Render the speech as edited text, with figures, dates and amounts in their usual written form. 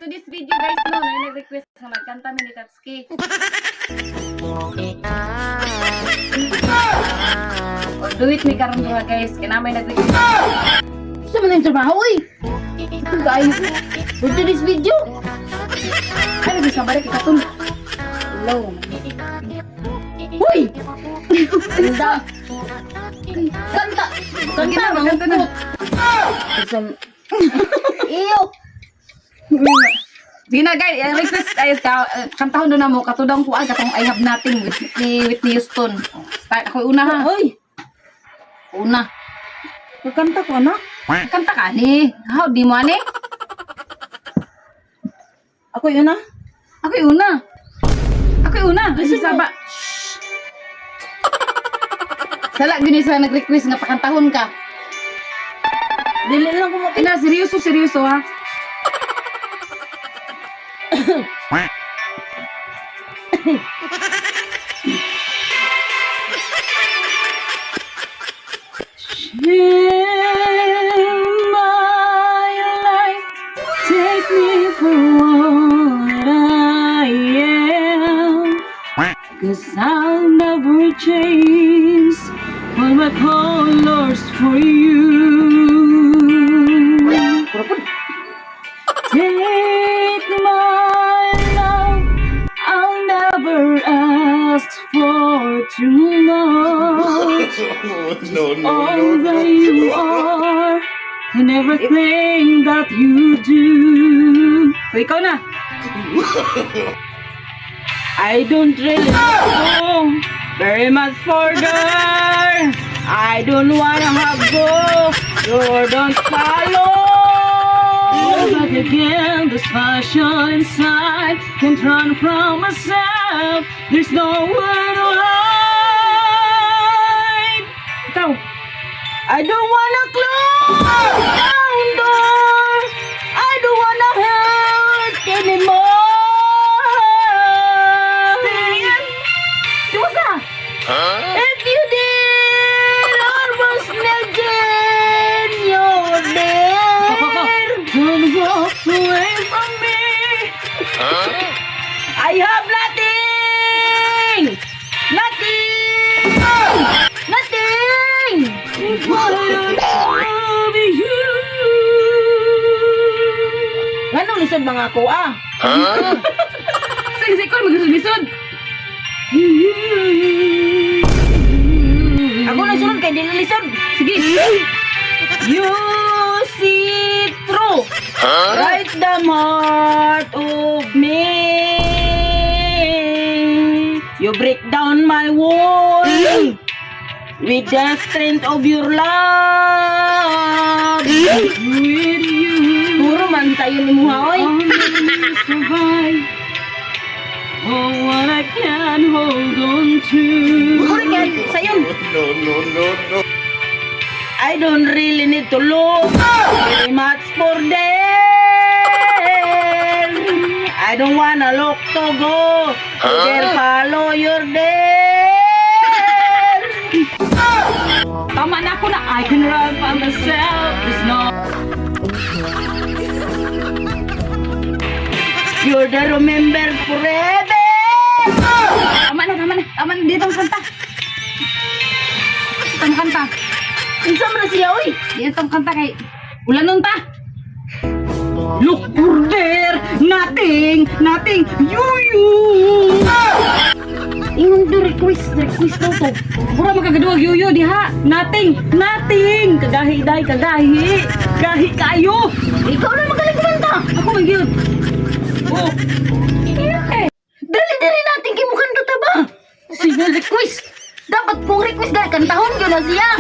to this video guys no, na nag-request nga magkanta mi ni Tatsuki. Do it mi karon mga guys, kinamay nag-request. Gusto mo na yung trabaho, uy! Ito kayo. For today's video. Ano di sa balik ikatun? Hello. Uy! Ganda. Kanta! Kanta! Magkanta na. Isang... Iyo! Sige na guys, request ay kantahon do na mo katudang kuan katong I have nothing with Whitney Houston. Start ako una ha. Uy! Una. Kanta ko, ano? Kanta ka ni. How di mo ani? Ako yun, ah? Ako yung una. Ako yung una. Kasi Listen mo. saba. Sala gini sa nag-request nga pakantahon ka. Dili lang ko mapin. Ina seryoso ha. Share my life, take me for what I am, 'cause I'll never change all my colors for you. Take my love, I'll never ask for too much. All that you are and everything that you do. O, ikaw na. I don't really know very much further. I don't wanna have go. You don't follow. But again, this passion inside can't run from myself. There's nowhere to hide. Ikaw. I don't wanna close down door. I don't wanna hurt anymore. Di mo sa? If you did almost imagine you're there, don't walk away from me. I have nothing. Nothing. Nothing. But I love you. Ganun lisod mga ako, ah. Sige, ko magsusod. Ako na sunod kay dili lisod. Sige. You see through. Right the heart of me. You break down my wall with the strength of your love. With you. Puro man tayo ni Muha, oy. I'll survive. Oh, what I can hold on to. Puro yan, sayon. I don't really need to look very much for them. I don't wanna look to go. They'll follow your there. Tama na ako na. I can run by myself. There's no... You're the remember forever. Tama na. Dito ang kanta. Dito ang kanta. Insa man na siya, oy. Dito ang kanta kay... Ulan nun ta. Look for there. Nothing. You. Ingon do request daw to. Pura magkagaduwag yuyo diha. Nothing. Kagahi. Gahi kayo. Ikaw na magaling kumanta. Ako magyud. Oh. Dali natin kay mukhang ta ba? Sige request. Dapat kung request dahil kantahon yun na siya.